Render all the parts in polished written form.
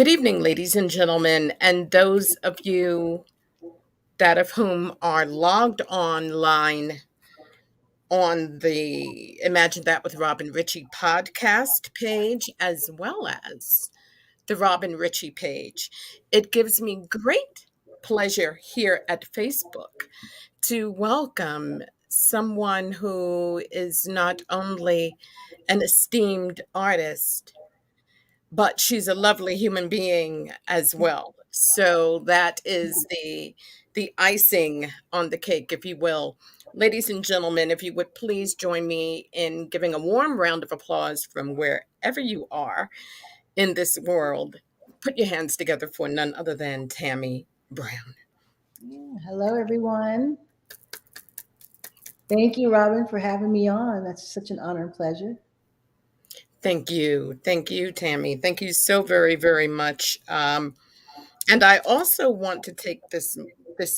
Good evening, ladies and gentlemen, and those of you that of whom are logged online on the Imagine That with Rob and Richie podcast page, as well as the Rob and Richie page. It gives me great pleasure here at Facebook to welcome someone who is not only an esteemed artist, but she's a lovely human being as well. So that is the icing on the cake, if you will. Ladies and gentlemen, if you would please join me in giving a warm round of applause from wherever you are in this world. Put your hands together for none other than Tammy Brown. Yeah, hello, everyone. Thank you, Robin, for having me on. That's such an honor and pleasure. Thank you. Thank you, Tammy. Thank you so very, very much. And I also want to take this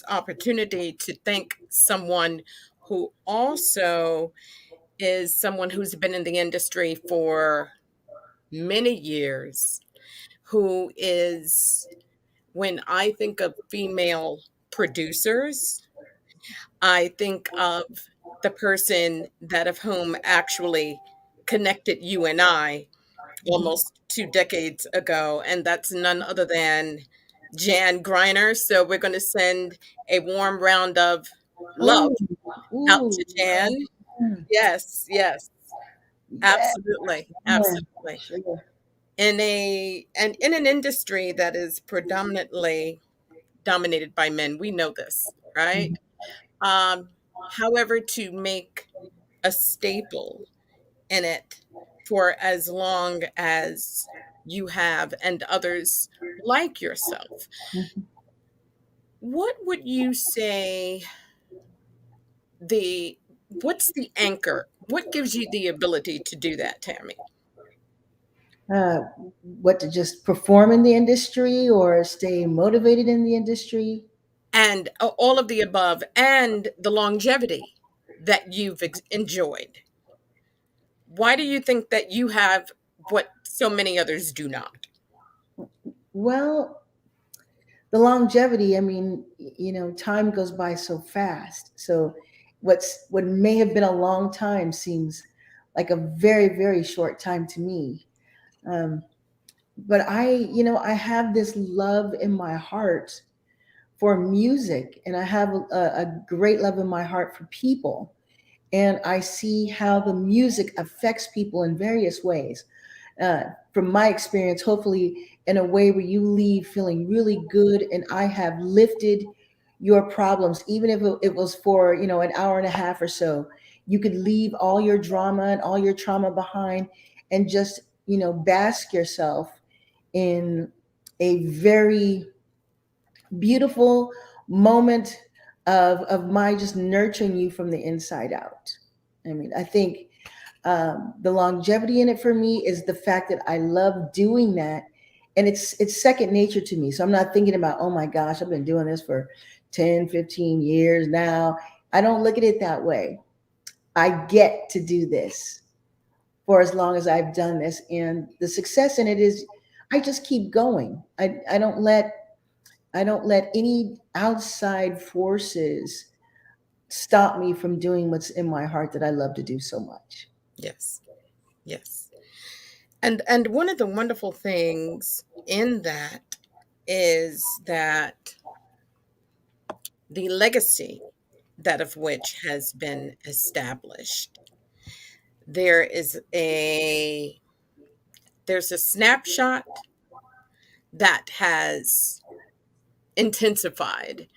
opportunity to thank someone who also is someone who's been in the industry for many years, who is, when I think of female producers, I think of the person that of whom actually connected you and I Mhm. almost 2 decades ago, and that's none other than Jan Griner. So we're going to send a warm round of love Ooh, out ooh, to Jan. mm, Yes, yes, yeah, absolutely, yeah, absolutely. sure. And in an industry that is predominantly dominated by men, we know this, right? Mhm. Um, However, to make a staple in it for as long as you have and others like yourself. Mhm. What would you say the what's the anchor? What gives you the ability to do that, Tammy? Uh, what to just perform in the industry or stay motivated in the industry? And all of the above and the longevity that you've enjoyed. Why do you think that you have what so many others do not? Well, the longevity, I mean, time goes by so fast. So what may have been a long time seems like a very, very short time to me. Um, but I have this love in my heart for music, and I have a great love in my heart for people. And I see how the music affects people in various ways. Uh, from my experience, hopefully in a way where you leave feeling really good, and I have lifted your problems, even if it was for an hour and a half or so. You could leave all your drama and all your trauma behind, and just bask yourself in a very beautiful moment of my just nurturing you from the inside out. I mean, I think the longevity in it for me is the fact that I love doing that, and it's second nature to me. So I'm not thinking about, oh my gosh, I've been doing this for 10, 15 years now. I don't look at it that way. I get to do this for as long as I've done this, and the success in it is I just keep going. I don't let any outside forces stop me from doing what's in my heart that I love to do so much. Yes. Yes. And one of the wonderful things in that is that the legacy that of which has been established. There is there's a snapshot that has intensified.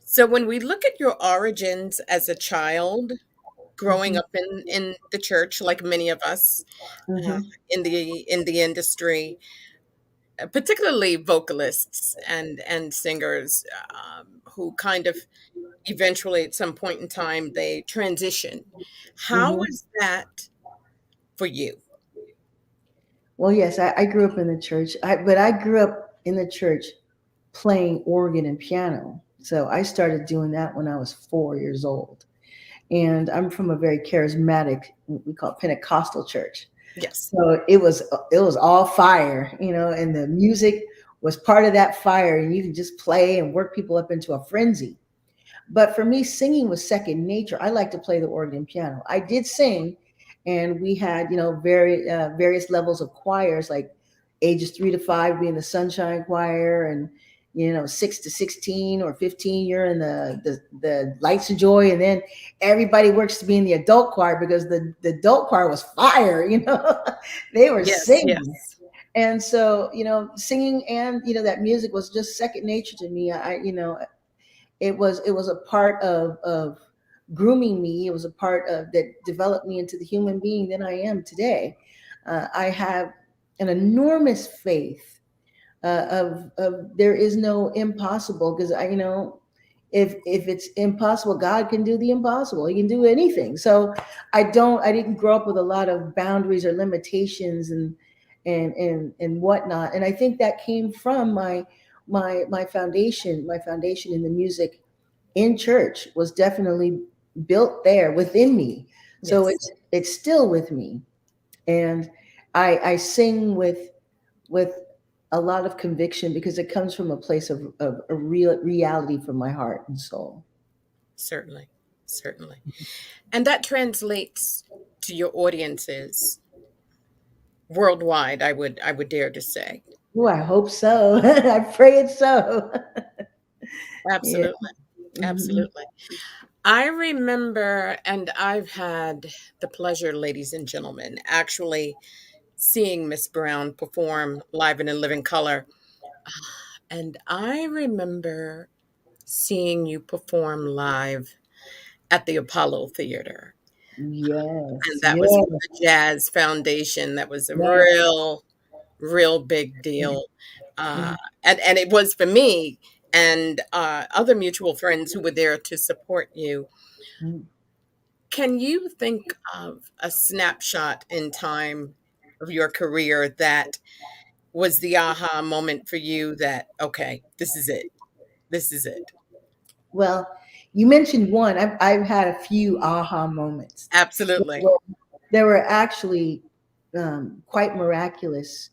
So when we look at your origins as a child, growing Hmm. up in the church, like many of us uh, Hmm. in the industry, particularly vocalists and singers who kind of eventually at some point in time they transition. How Hmm. is that for you? Well, yes, I grew up in the church, but I grew up in the church playing organ and piano. So I started doing that when I was 4 years old. And I'm from a very charismatic, we call it Pentecostal church. Yes. So it was all fire, and the music was part of that fire, and you can just play and work people up into a frenzy. But for me, singing was second nature. I like to play the organ and piano. I did sing, and we had, various levels of choirs, like ages 3 to 5 being the Sunshine Choir, and 6 to 16 or 15 you're in the Lights of Joy, and then everybody works to be in the adult choir because the adult choir was fire. They were Yes, singing. yes. And so, singing and that music was just second nature to me. It was a part of grooming me. It was a part of that developed me into the human being that I am today. I have an enormous faith of there is no impossible, because if it's impossible, God can do the impossible. He can do anything. So I didn't grow up with a lot of boundaries or limitations and whatnot. And I think that came from my foundation in the music in church was definitely built there within me. So Yes, it's still with me. And I sing with a lot of conviction because it comes from a place of a real reality from my heart and soul. certainly. Certainly. And that translates to your audiences worldwide, I would dare to say. Oh, I hope so. I pray it's so. Yeah. Absolutely. Mhm. Absolutely. I remember, and I've had the pleasure, ladies and gentlemen, actually seeing Miss Brown perform live and in living color. And I remember seeing you perform live at the Apollo Theater. And Yes, that was for yes, the Jazz Foundation. That was a yes. real big deal. Uh, Mhm. and it was for me and other mutual friends who were there to support you. Mhm. Can you think of a snapshot in time of your career that was the aha moment for you that, okay, this is it. This is it. Well, you mentioned one. I've had a few aha moments. Absolutely. Well, they were actually quite miraculous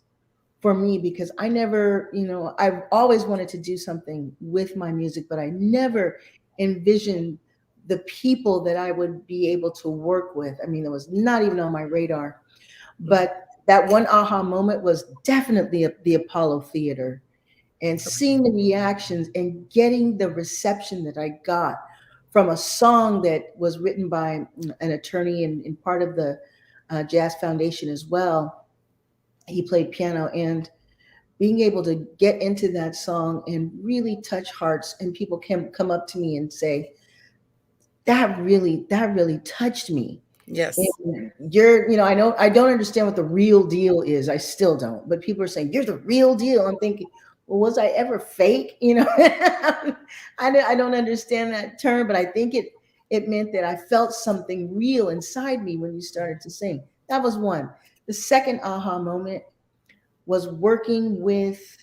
for me because I never, I've always wanted to do something with my music, but I never envisioned the people that I would be able to work with. I mean, it was not even on my radar. Mhm. But that one aha moment was definitely the Apollo Theater, and seeing the reactions and getting the reception that I got from a song that was written by an attorney and part of the Jazz Foundation as well. He played piano, and being able to get into that song and really touch hearts, and people can come up to me and say, that really touched me. Yes. And I don't understand what the real deal is. I still don't. But people are saying, you're the real deal. I'm thinking, well, was I ever fake? I don't understand that term, but I think it meant that I felt something real inside me when you started to sing. That was one. The second aha moment was working with,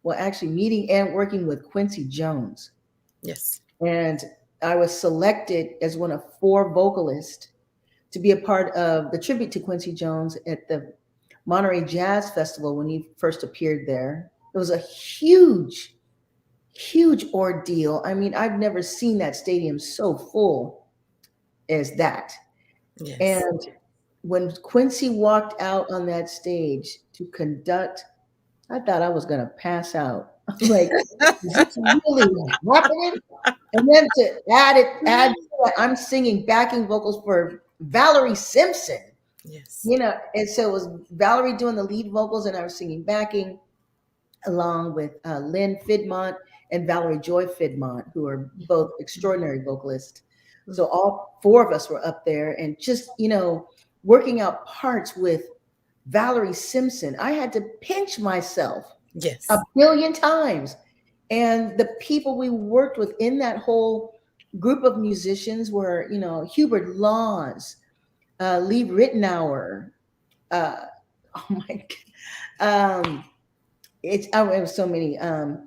well, actually meeting and working with Quincy Jones. Yes. And I was selected as one of 4 vocalists to be a part of the tribute to Quincy Jones at the Monterey Jazz Festival when he first appeared there. It was a huge, huge ordeal. I mean, I've never seen that stadium so full as that. Yes. And when Quincy walked out on that stage to conduct, I thought I was going to pass out. I'm like, is this really happening? And then to add to that, I'm singing backing vocals for Valerie Simpson. Yes. And so it was Valerie doing the lead vocals, and I was singing backing along with Lynn Fidmont and Valerie Joy Fidmont, who are both extraordinary vocalists. So Mhm. all 4 of us were up there and just, working out parts with Valerie Simpson. I had to pinch myself a Yes. billion times. And the people we worked with in that whole group of musicians were, Hubert Laws, Lee Ritenour, uh, oh my god, it was so many.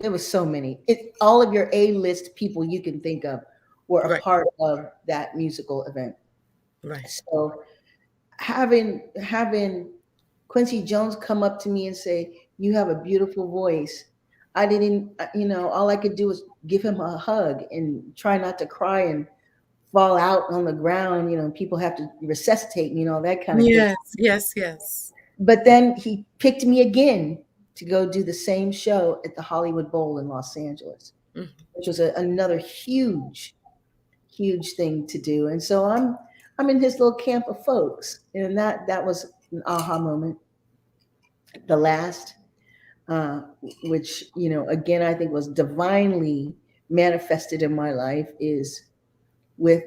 It was so many. All of your A-list people you can think of were a Right. part of that musical event. Right. So having Quincy Jones come up to me and say, "You have a beautiful voice. I didn't, all I could do was give him a hug and try not to cry and fall out on the ground. People have to resuscitate me and all that kind of thing. Yes, yes, yes. But then he picked me again to go do the same show at the Hollywood Bowl in Los Angeles, Mhm. which was another huge, huge thing to do. And so I'm in his little camp of folks, and that was an aha moment. The last, uh, which again I think was divinely manifested in my life, is with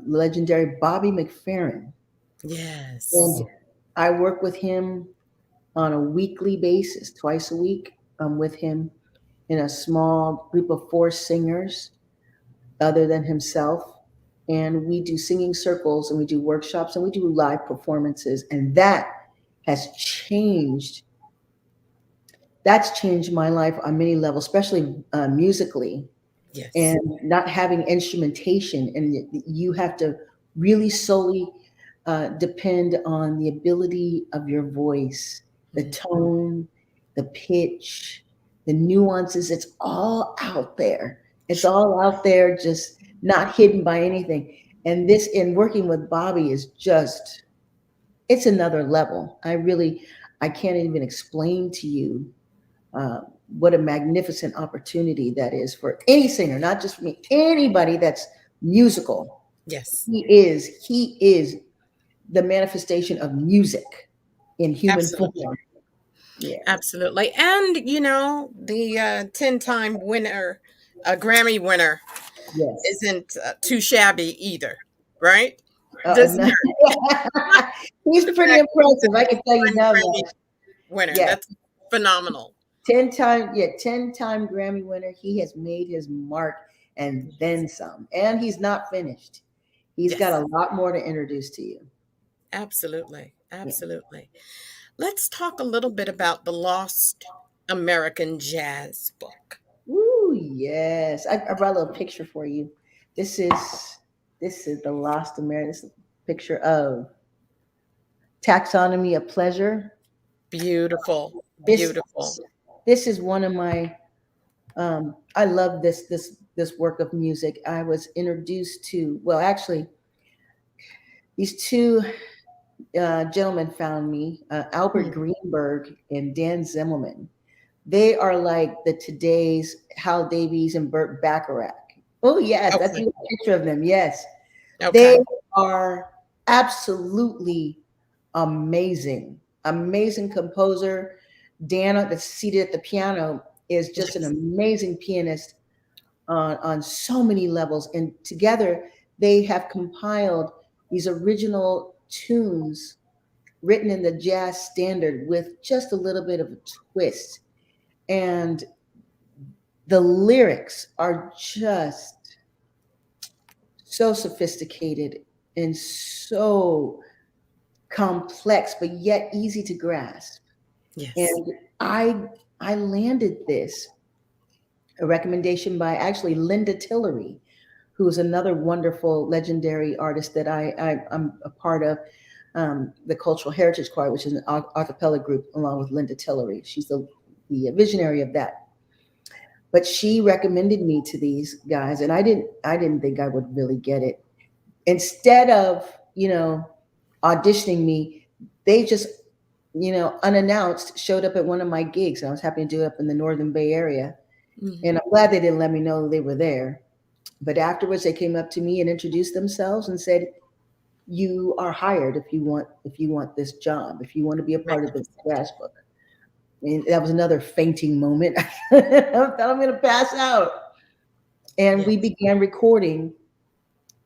legendary Bobby McFerrin, Yes. and I work with him on a weekly basis, twice a week. I'm with him in a small group of four singers other than himself. And we do singing circles and we do workshops and we do live performances. And has changed. That's changed my life on many levels, especially musically, Yes. and not having instrumentation. And you have to really solely depend on the ability of your voice, the Mhm. tone, the pitch, the nuances. It's all out there. It's all out there, just not hidden by anything. And this, in working with Bobby, is just, it's another level. I can't even explain to you uh, what a magnificent opportunity that is for any singer, not just for me, anybody that's musical. Yes. He is the manifestation of music in human Absolutely. form. Yeah. Absolutely. And the 10-time winner, Grammy winner, Yes. isn't too shabby either, right? Doesn't No. hurt. He's The pretty fact that he's impressive. I can tell you a that Grammy much. winner, Yeah. that's phenomenal. 10-time Grammy winner. He has made his mark and then some. And he's not finished. He's got Yes, a lot more to introduce to you. absolutely. Yeah. Absolutely. Let's talk a little bit about the Lost American Jazz book. Ooh, yes. I brought a little picture for you. This is this is the Lost American. This is a picture of Taxonomy of Pleasure. Beautiful. This Beautiful. this is one of my I love this work of music. I was introduced to, well, actually, these two gentlemen found me, Albert Mhm. Greenberg and Dan Zimmelman. They are like the today's Hal Davies and Burt Bacharach. Oh yes, that's Okay. even a picture of them. Yes, they Okay. are absolutely amazing, amazing composer. Dan, that's seated at the piano, is just an Yes. amazing pianist on so many levels. And together, they have compiled these original tunes written in the jazz standard with just a little bit of a twist. And the lyrics are just so sophisticated and so complex, but yet easy to grasp. Yes. And I I landed this, a recommendation by actually Linda Tillery, who is another wonderful, legendary artist that I'm a part of, the Cultural Heritage Choir, which is an a cappella group along with Linda Tillery. She's the visionary of that. But she recommended me to these guys, and I didn't think I would really get it. Instead of auditioning me, they just unannounced showed up at one of my gigs. I was happy to do it up in the Northern Bay Area, Mhm. and I'm glad they didn't let me know they were there. But afterwards, they came up to me and introduced themselves and said, "You are hired if you want this job, if you want to be a part of the Magnificent. jazz book." And that was another fainting moment. I thought I'm going to pass out. And we Yes. began recording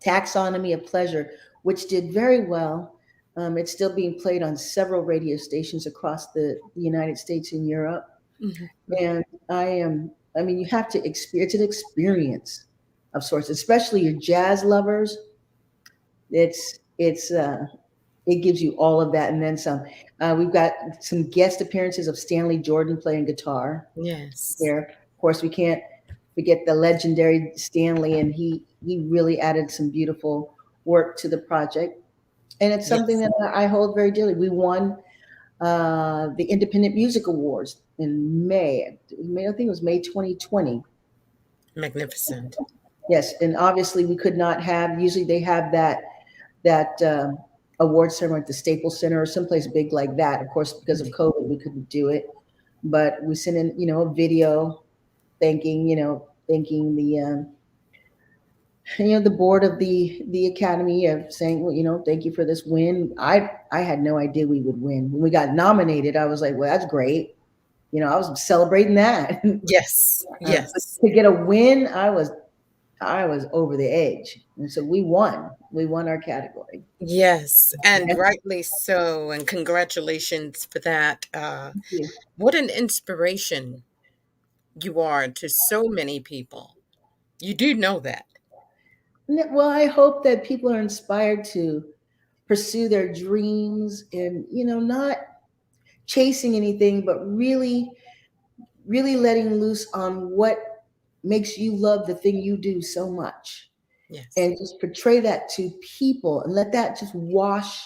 Taxonomy of Pleasure, which did very well. It's still being played on several radio stations across the United States and Europe. Mhm. Mhm. And I mean, you have to experience, it's an experience of sorts, especially your jazz lovers. It's it gives you all of that and then some. We've got some guest appearances of Stanley Jordan playing guitar Yes. there. Of course, we can't forget the legendary Stanley, and he really added some beautiful work to the project. And it's something Yes. that I hold very dearly. We won the Independent Music Awards in May. I think it was May 2020. Magnificent. Yes, and obviously we could not have. Usually they have that award ceremony at the Staples Center or someplace big like that. Of course, because of COVID, we couldn't do it. But we sent in, a video thanking, thanking the board of the academy of saying, well, thank you for this win. I had no idea we would win. When we got nominated, I was like, well, that's great. I was celebrating that. Yes, But yes, to get a win, I was over the edge, and so we won. We won our category. yes, and Thank rightly so. And congratulations for that. you. What an inspiration you are to so many people. You do know that. Well, I hope that people are inspired to pursue their dreams and not chasing anything, but really, really letting loose on what makes you love the thing you do so much, Yes, and just portray that to people and let that just wash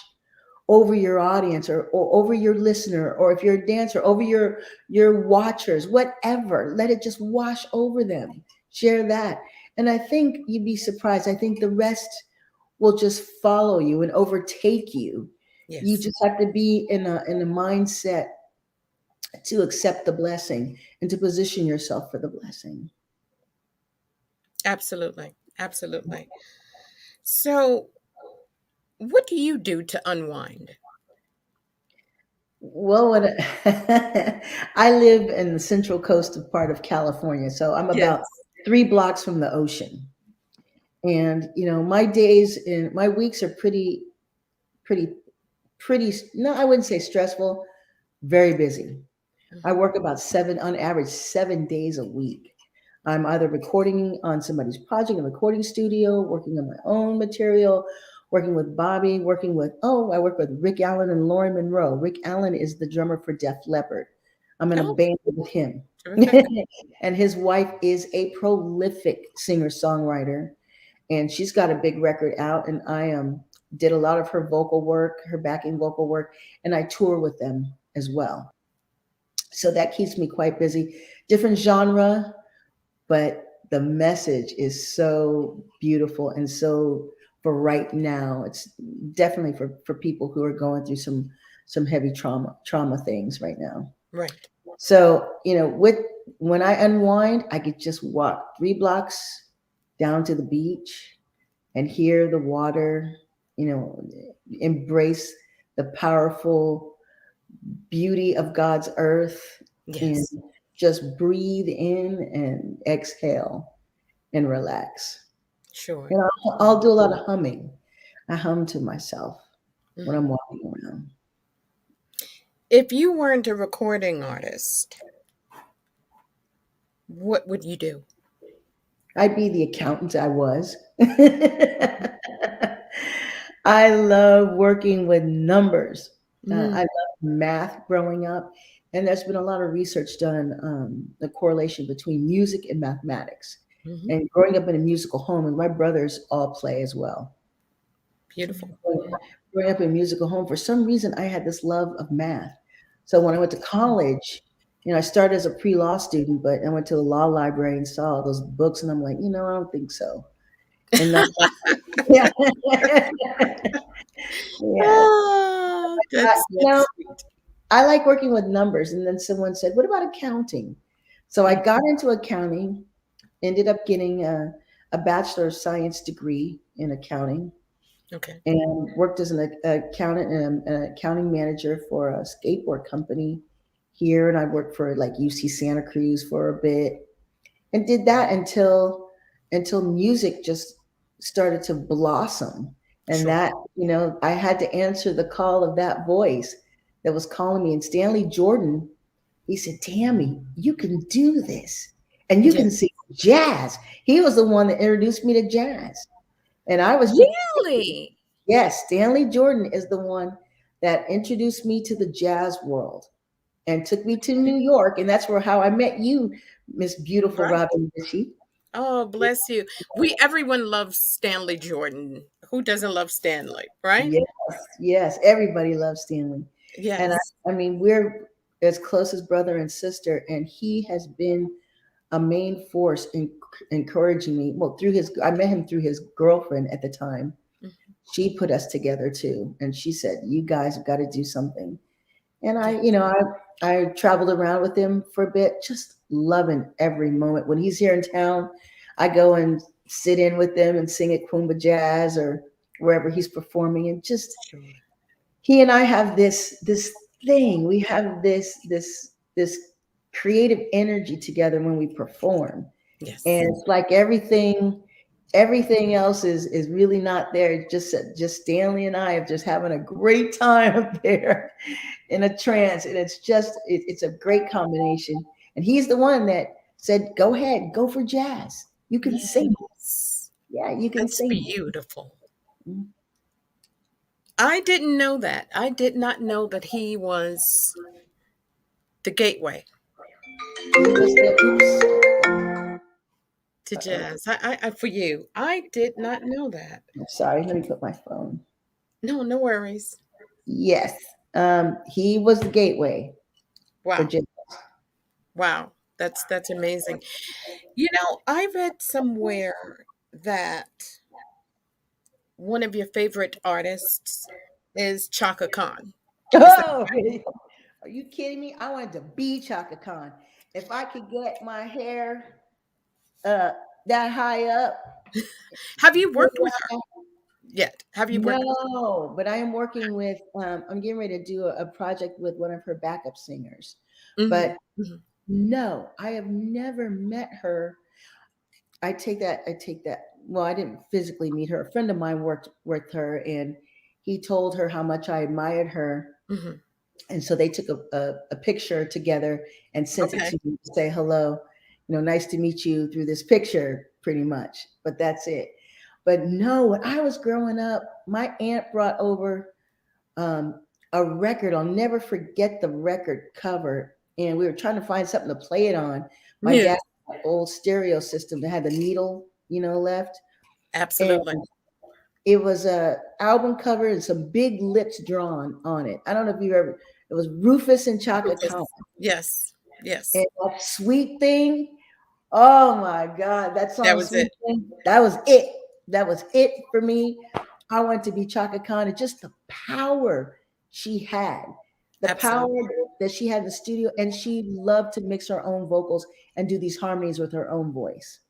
over your audience, or over your listener, or if you're a dancer, over your watchers, whatever. Let it just wash over them. Share that. And I think you'd be surprised. I think the rest will just follow you and overtake you. You yes, just have to be in a mindset to accept the blessing and to position yourself for the blessing. absolutely, absolutely. So, what do you do to unwind? Well, I live in the central coast of part of California, so I'm about Yes. 3 blocks from the ocean. And my days and my weeks are pretty, pretty. No, I wouldn't say stressful. Very busy. I Mhm. work about on average, 7 days a week. I'm either recording on somebody's project, a recording studio, working on my own material, working with Bobby, I work with Rick Allen and Lauren Monroe. Rick Allen is the drummer for Def Leppard. I'm in a Oh, band with him. terrific. And his wife is a prolific singer songwriter, and she's got a big record out. And I did a lot of her vocal work, her backing vocal work, and I tour with them as well. So that keeps me quite busy. Different genre, but the message is so beautiful, and so for right now, it's definitely for people who are going through some heavy trauma things right now. Right. So, with when I unwind, I could just walk 3 blocks down to the beach and hear the water, embrace the powerful beauty of God's earth, and Yes. just breathe in and exhale and relax. Sure. And I'll do a lot of humming. I hum to myself when Mhm. I'm walking around. If you weren't a recording artist, what would you do? I'd be the accountant I was. I love working with numbers. I Mm, love math growing up, and there's been a lot of research done the correlation between music and mathematics. mhm. And growing up in a musical home, and my brothers all play as well. Beautiful. Growing up in a musical home, for some reason, I had this love of math. So when I went to college, I started as a pre-law student, but I went to the law library and saw all those books, and I'm like, I don't think so. And that's yeah, yeah. Oh, that's sweet. I like working with numbers. And then someone said, "What about accounting?" So I Mm, got into accounting, ended up getting a Bachelor of Science degree in accounting, okay. and worked as an accountant and an accounting manager for a skateboard company here. And I worked for like UC Santa Cruz for a bit, and did that until music just started to blossom. And Sure. that, I had to answer the call of that voice that was calling me. And Stanley Jordan, he said, "Tammy, you can do this, and you Yeah. can sing jazz." He was the one that introduced me to jazz. And I was just, Really? yes, Stanley Jordan is the one that introduced me to the jazz world and took me to New York. And that's where how I met you, Miss Beautiful Right. Robin Ritchie. Oh, bless you. Everyone loves Stanley Jordan. Who doesn't love Stanley, right? Yes, yes, everybody loves Stanley. And Yes. I mean, we're as close as brother and sister, and he has been a main force in encouraging me. Well, through his, I met him through his girlfriend at the time. Mhm. She put us together too, and she said, "You guys have got to do something." And Yeah. I traveled around with him for a bit, just loving every moment. When he's here in town, I go and sit in with them and sing at Kumba Jazz or wherever he's performing, and just Sure. he and I have this thing. We have this creative energy together when we perform, and Yes. it's like everything else is really not there. It's just Stanley and I are just having a great time up there in a trance, and it's a great combination. And he's the one that said, "Go ahead, go for jazz. You can sing. Yes. Yeah, you can That's sing." beautiful. Mm. I didn't know that. I did not know that he was the gateway He was the oops. to Uh-oh. jazz. For you. I did not know that. I'm sorry. Let me put my phone. No, no worries. Yes, he was the gateway for Wow. jazz. Wow. That's amazing. You know, I read somewhere that one of your favorite artists is Chaka Khan. Is that Oh, are you kidding me? I wanted to be Chaka Khan. If I could get my hair uh, that high up. have you worked with her yet? Have you worked with No, but I am working with. I'm getting ready to do a project with one of her backup singers. her? But Mhm. no, I have never met her. I take that. I take that. Well, I didn't physically meet her. A friend of mine worked with her, and he told her how much I admired her, Mhm. and so they took a picture together and sent it Okay. to me to say hello. Nice to meet you through this picture, pretty much. But that's it. But no, when I was growing up, my aunt brought over um, a record. I'll never forget the record cover. And we were trying to find something to play it on. My dad Yes, had an old stereo system that had the needle, left. And absolutely. it was a album cover and some big lips drawn on it. I don't know if you ever, it was Rufus and Chaka Khan. Rufus. Yes. Yes. And that sweet thing, oh my God, that That song was Sweet it. Thing, that was it. That was it for me. I wanted to be Chaka Khan, and just the power she had, the power Absolutely. that she had in the studio, and she loved to mix her own vocals and do these harmonies with her own voice.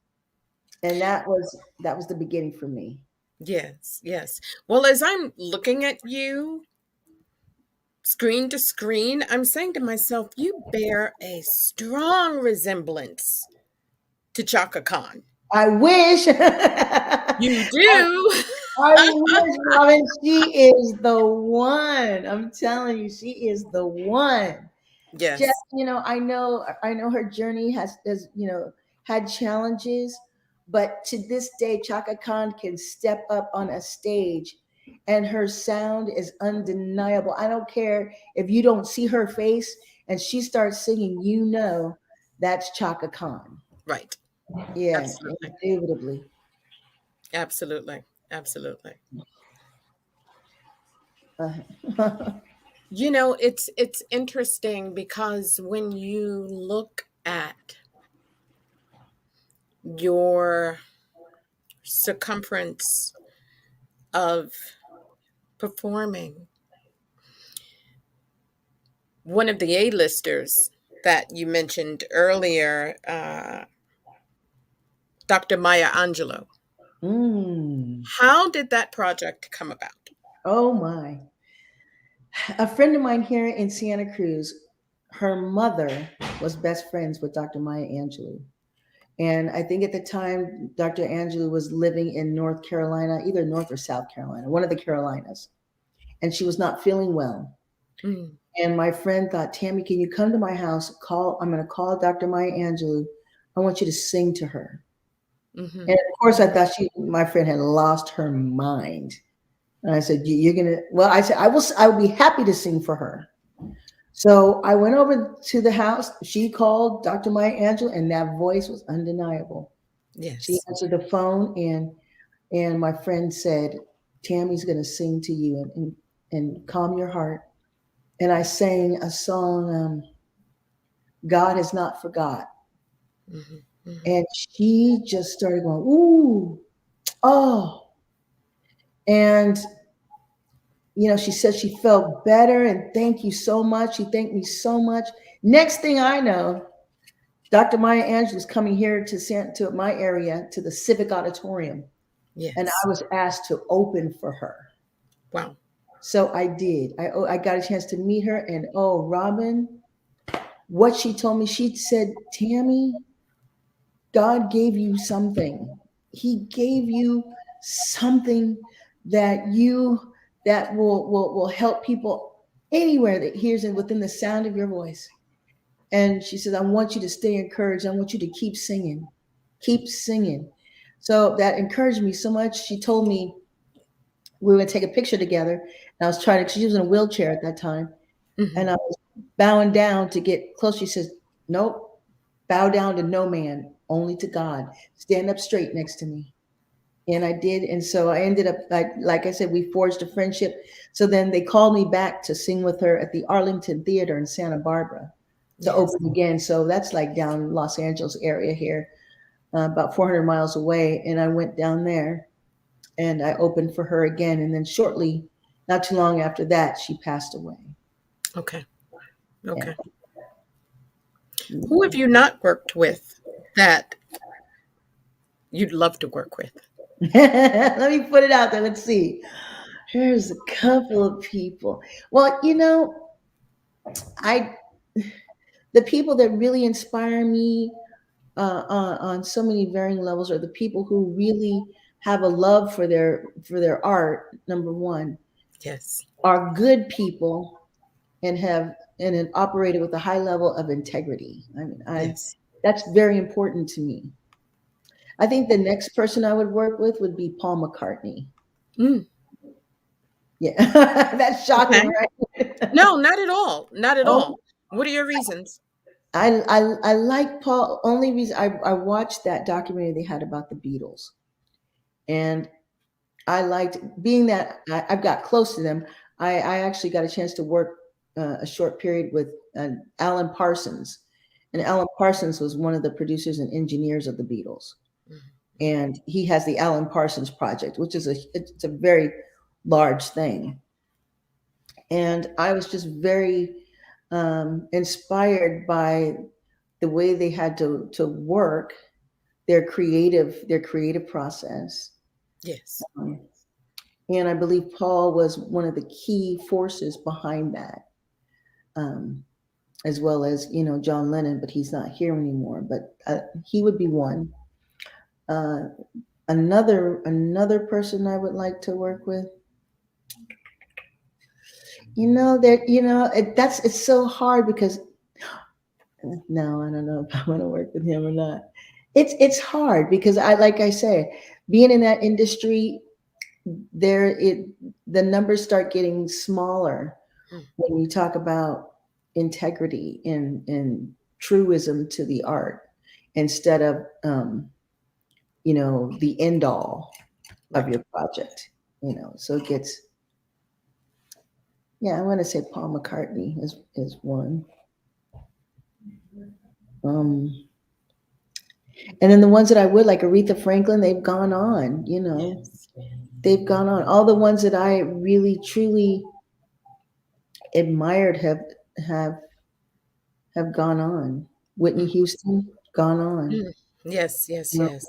And that was the beginning for me. Yes. Yes. Well, as I'm looking at you screen to screen, I'm saying to myself, you bear a strong resemblance to Chaka Khan. I wish. You do. I wish, Robin. She is the one. I'm telling you, she is the one. Just, Yes. I know her journey has had challenges, but to this day, Chaka Khan can step up on a stage, and her sound is undeniable. I don't care if you don't see her face, and she starts singing. That's Chaka Khan. Right. Yeah, Absolutely. indubitably. Absolutely. Absolutely. Uh, You know, it's interesting because when you look at your circumference of performing, one of the A-listers that you mentioned earlier, Dr. Maya Angelou. mm, How did that project come about? oh my. A friend of mine here in Santa Cruz, her mother was best friends with Dr. Maya Angelou. And I think at the time, Dr. Angelou was living in North Carolina, either North or South Carolina, one of the Carolinas. And she was not feeling well. Mm, And my friend thought, Tammy, can you come to my house? I'm going to call Dr. Maya Angelou. I want you to sing to her. mhm, And of course, I mhm. thought my friend had lost her mind. And I said, You're going to, well, I said, I will be happy to sing for her. So I went over to the house. She called Dr. Maya Angelou, and that voice was undeniable. She Yes. answered the phone, and my friend said, Tammy's going to sing to you and calm your heart. And I sang a song. God has not forgot. Mhm. Mhm. And she just started going, ooh, oh. And, she said she felt better and thank you so much. She thanked me so much. Next thing I know, Dr. Maya Angelou is coming here to my area, to the Civic Auditorium. And I Yes. was asked to open for her. Wow. So I did. I got a chance to meet her. And oh, Robin, what she told me, she said, Tammy, God gave you something. He gave you something that you that will help people anywhere that hears it within the sound of your voice. And she says, I want you to stay encouraged. I want you to keep singing. Keep singing. So that encouraged me so much. She told me we were gonna take a picture together. And I was trying to, she was in a wheelchair at that time. And Mhm. I was bowing down to get close. She says, nope, bow down to no man, only to God. Stand up straight next to me. And I did. And so I ended up, like I said, we forged a friendship. So then they called me back to sing with her at the Arlington Theater in Santa Barbara to Yes. open again. So that's like down Los Angeles area here, about 400 miles away. And I went down there and I opened for her again. And then shortly, not too long after that, she passed away. Okay. Yeah. Okay. Who have you not worked with that you'd love to work with? Let me put it out there. Let's see. Here's a couple of people. Well, I the people that really inspire me on so many varying levels are the people who really have a love for their art. Number one, Yes. are good people and have operated with a high level of integrity. I mean, I Yes. that's very important to me. I think the next person I would work with would be Paul McCartney. Mm. Yeah, that's shocking, Okay. right? No, not at all. Not at Oh, all. What are your reasons? I like Paul. Only reason I watched that documentary they had about the Beatles, and I liked being that I've got close to them. I actually got a chance to work a short period with Alan Parsons, and Alan Parsons was one of the producers and engineers of the Beatles, Mhm. and he has the Alan Parsons Project, which is it's a very large thing, and I was just very inspired by the way they had to work their creative process. Yes. Um, and I believe Paul was one of the key forces behind that, um, as well as John Lennon, but he's not here anymore. But he would be one. Uh, another person I would like to work with. That's it's so hard because no, I don't know if I want to work with him or not. It's hard because like I say, being in that industry, there it the numbers start getting smaller Mm. when you talk about integrity and truism to the art instead of the end all of Right. your project. So it gets yeah. I want to say Paul McCartney is one. Um, and then the ones that I would like Aretha Franklin, they've gone on. Yes. They've gone on. All the ones that I really truly admired have have gone on. Whitney Mm. Houston, gone on. Mm. Yes. Yes. You know, Yes.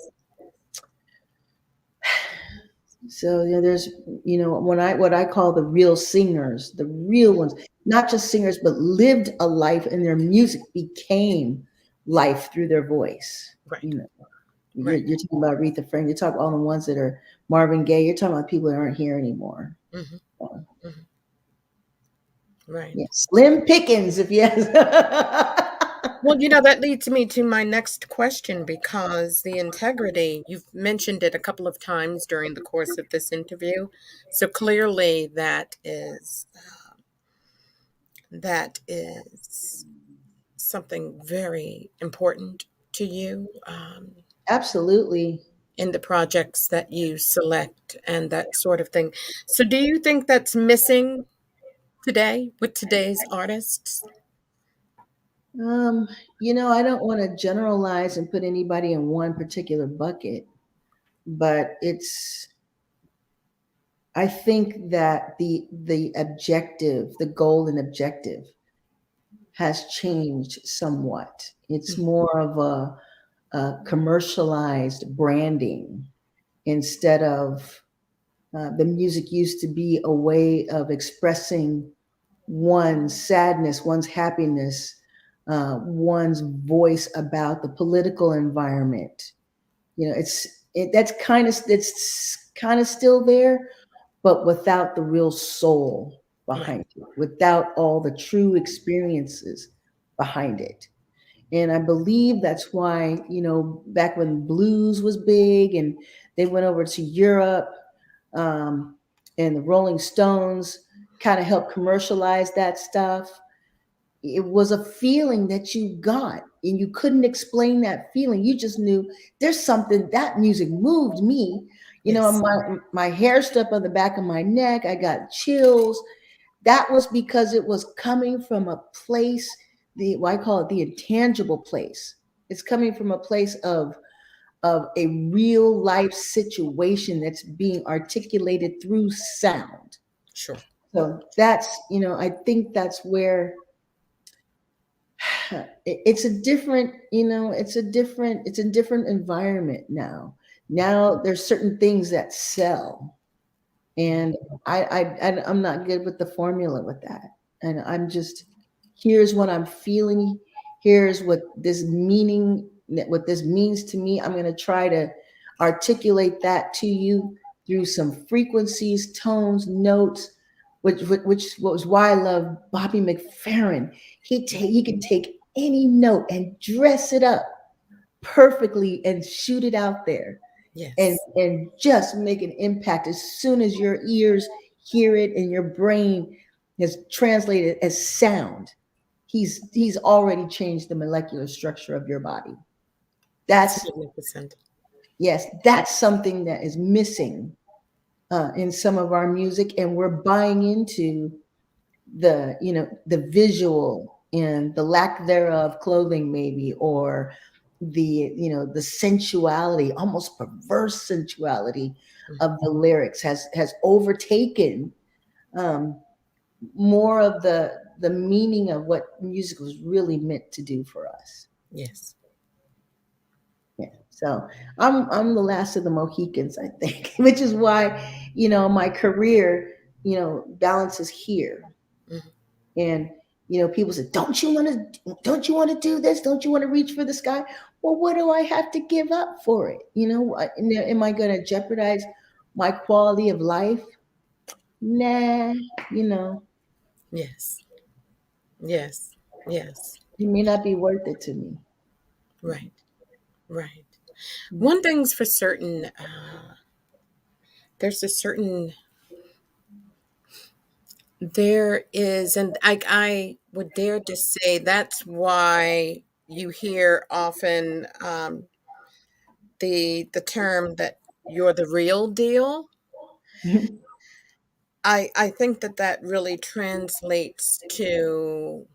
so there's what I call the real singers, the real ones, not just singers, but lived a life, and their music became life through their voice. Right. You know, you're, Right. you're talking about Aretha Franklin. You're talking about all the ones that are Marvin Gaye. You're talking about people that aren't here anymore. Hmm. Uh, Hmm. Right. yeah, Slim Pickens, if yes. Well, that leads me to my next question because the integrity, you've mentioned it a couple of times during the course of this interview. So clearly that is something very important to you, Absolutely. in the projects that you select and that sort of thing. So do you think that's missing today with today's artists? Um, I don't want to generalize and put anybody in one particular bucket, but I think that the goal and objective has changed somewhat. It's Mm, more of a commercialized branding instead of the music used to be a way of expressing one's sadness, one's happiness, one's voice about the political environment. That's kind of still there, but without the real soul right. behind it, without all the true experiences behind it. And I believe that's why, back when blues was big and they went over to Europe, um, and the Rolling Stones kind of helped commercialize that stuff. It was a feeling that you got, and you couldn't explain that feeling. You just knew there's something that music moved me. Yes. My hair stood up on the back of my neck. I got chills. That was because it was coming from a place, I call it the intangible place. It's coming from a place of a real life situation that's being articulated through sound. Sure. So I think that's where it's a different, it's a different environment now. Now there's certain things that sell, and I'm not good with the formula with that. And I'm just, here's what I'm feeling, here's what this means to me. I'm going to try to articulate that to you through some frequencies, tones, notes, which was why I love Bobby McFerrin. He can take any note and dress it up perfectly and shoot it out there, and Yes. just make an impact as soon as your ears hear it and your brain has translated as sound. He's already changed the molecular structure of your body. It's That's magnificent. Yes, that's something that is missing in some of our music, and we're buying into the visual and the lack thereof clothing, maybe, or the sensuality, almost perverse sensuality Mm, of the lyrics has overtaken um, more of the meaning of what music was really meant to do for us. yes. Yeah. So I'm the last of the Mohicans, I think, which is why my career balances here. Mm, And people say, don't you want to do this? Don't you want to reach for the sky? Well, what do I have to give up for it? Am I going to jeopardize my quality of life? Nah, you know, yes. Yes. Yes. it may not be worth it to me. Right. Right. One thing's for certain, there's a certain, there is, and I would dare to say that's why you hear often the term that you're the real deal. I think that that really translates to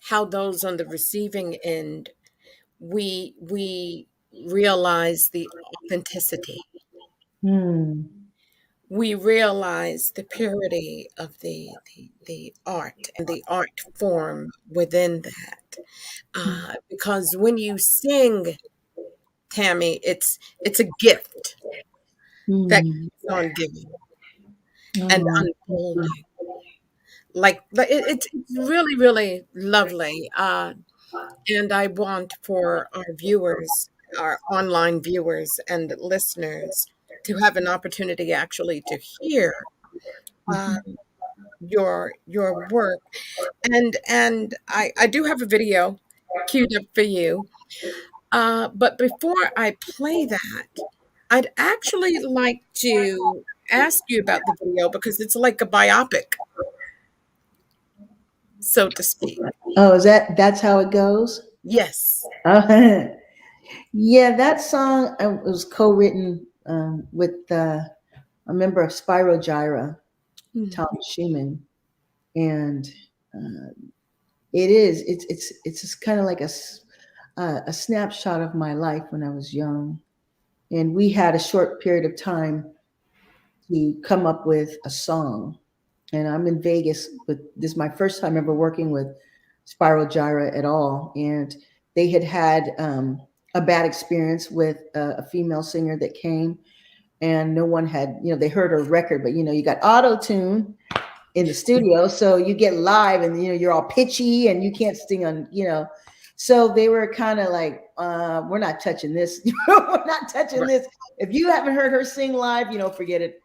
how those on the receiving end, we realize the authenticity. Hmm. We realize the purity of the art and the art form within that. Because when you sing, Tammy, it's a gift that Hmm. keeps on giving and Oh, thank you. unfolding. Like it's really, really lovely. And I want for our viewers, our online viewers and listeners, to have an opportunity actually to hear uh, Mhm. your work. And I do have a video queued up for you. But before I play that, I'd actually like to ask you about the video because it's like a biopic, so to speak. Oh, that's how it goes? Yes. Yeah, that song was co-written with a member of Spyro Gyra, Mm, Tom Schumann, and Uh, it is. It's just kind of like a snapshot of my life when I was young, and we had a short period of time to come up with a song. And I'm in Vegas with this is my first time ever working with Spiral Gyra at all, and they had a bad experience with a female singer that came, and no one had, they heard her record, but you got auto tune in the studio, so you get live, and you're all pitchy and you can't sing on. So they were kind of like, we're not touching this. We're not touching Right. this. If you haven't heard her sing live, forget it.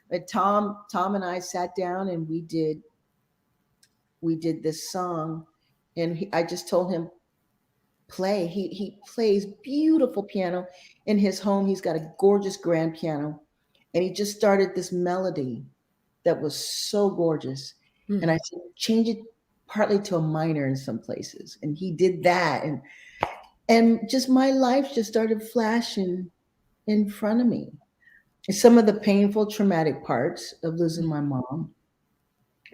But Tom and I sat down and we did this song, and I just told him play. He plays beautiful piano in his home. He's got a gorgeous grand piano, and he just started this melody that was so gorgeous. And Mhm. I said, change it partly to a minor in some places, and he did that, and just my life just started flashing in front of me. Some of the painful, traumatic parts of losing my mom,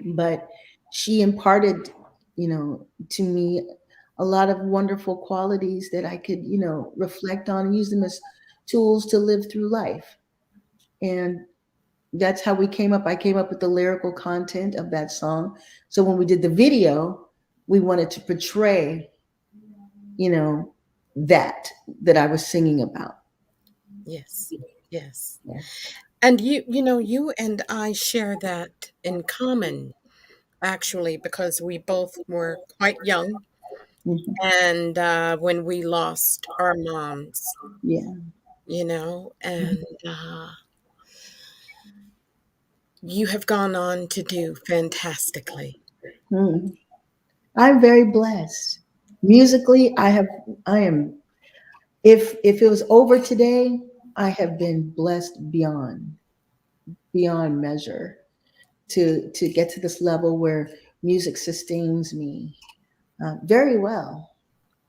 but she imparted, to me a lot of wonderful qualities that I could, reflect on and use them as tools to live through life. And that's how we came up. I came up with the lyrical content of that song. So when we did the video, we wanted to portray, you know, that that I was singing about. Yes. Yes. Yeah. And you and I share that in common, actually, because we both were quite young, Mhm. and when we lost our moms, Yeah. and you have gone on to do fantastically. Mhm. I'm very blessed. Musically, I am if it was over today, I have been blessed beyond measure to get to this level where music sustains me very well.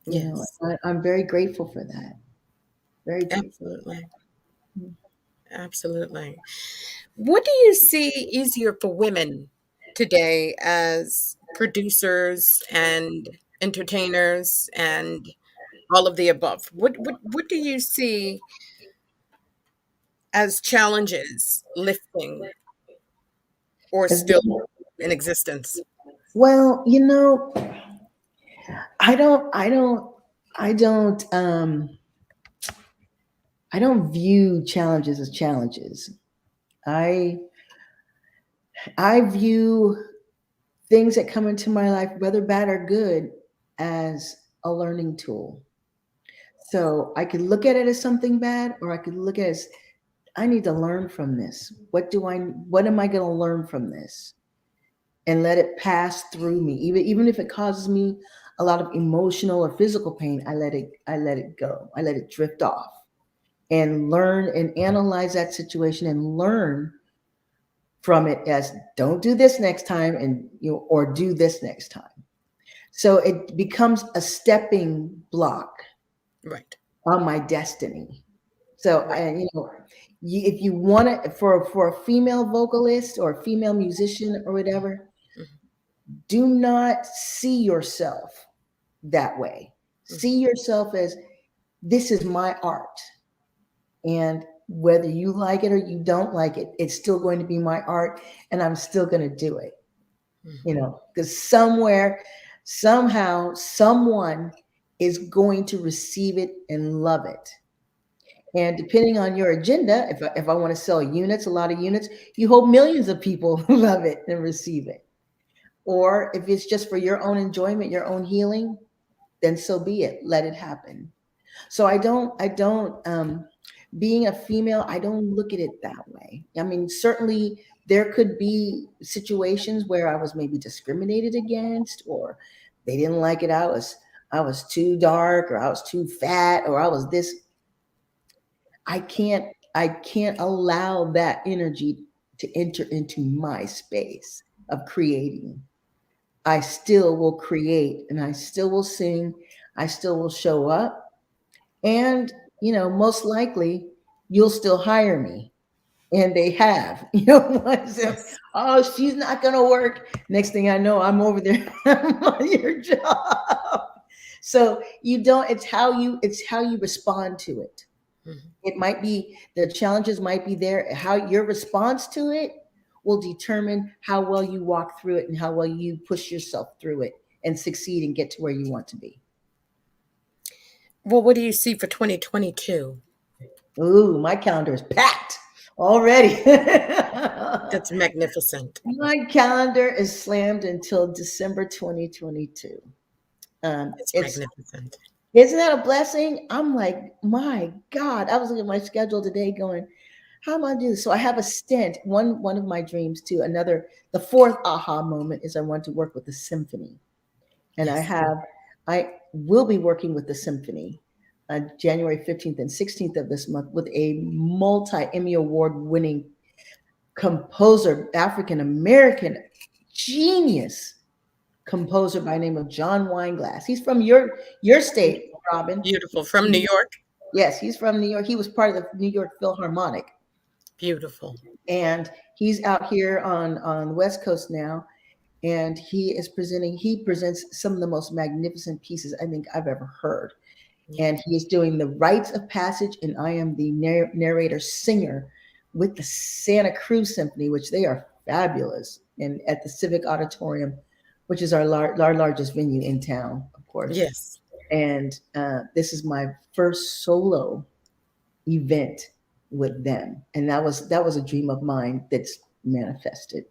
Yes, I'm very grateful for that. Very grateful. absolutely. Absolutely. What do you see easier for women today as producers and entertainers and all of the above? What do you see as challenges lifting or As still in existence? well, I don't, I don't, I don't, I don't view challenges as challenges. I, I view things that come into my life, whether bad or good, as a learning tool. So I could look at it as something bad, or I could look at it as I need to learn from this. What am I going to learn from this? And let it pass through me. Even if it causes me a lot of emotional or physical pain, I let it go. I let it drift off and learn and analyze that situation and learn from it as don't do this next time and or do this next time. So it becomes a stepping block Right, on my destiny. So right. if you want it for a female vocalist or a female musician or whatever, Mhm, do not see yourself that way. mhm, See yourself as this is my art. And whether you like it or you don't like it, it's still going to be my art and I'm still going to do it. mhm. Because somewhere, somehow, someone is going to receive it and love it. And depending on your agenda, if I want to sell units, a lot of units, you hope millions of people love it and receive it. Or if it's just for your own enjoyment, your own healing, then so be it. Let it happen. So I don't being a female, I don't look at it that way. I mean, certainly there could be situations where I was maybe discriminated against or they didn't like it. I was too dark or I was too fat or I was this. I can't I can't allow that energy to enter into my space of creating. I still will create and I still will sing. I still will show up. And, most likely you'll still hire me. and they have. You know, so, Yes. oh, she's not gonna work. Next thing I know, I'm over there on your job. So you don't. It's how you respond to it. Mhm. It might be the challenges might be there. How your response to it will determine how well you walk through it and how well you push yourself through it and succeed and get to where you want to be. Well, what do you see for 2022? Ooh, my calendar is packed already. That's magnificent. My calendar is slammed until December 2022. It's It's magnificent. Isn't that a blessing? I'm like, my God. I was looking at my schedule today going, how am I do this? So I have a stint. One of my dreams too, another the fourth aha moment is I want to work with the symphony. And Yes. I will be working with the symphony January 15th and 16th of this month with a multi-Emmy award winning composer, African American genius composer by the name of John Weinglass. He's from your state, Robin. Beautiful. From New York? Yes, he's from New York. He was part of the New York Philharmonic, Beautiful. and he's out here on the West Coast now. And he presents some of the most magnificent pieces I think I've ever heard. Yeah. And he is doing the rites of passage, and I am the narrator singer with the Santa Cruz Symphony, which they are fabulous, and at the Civic Auditorium, which is our largest venue in town, of course. Yes. And this is my first solo event with them, and that was a dream of mine that's manifested.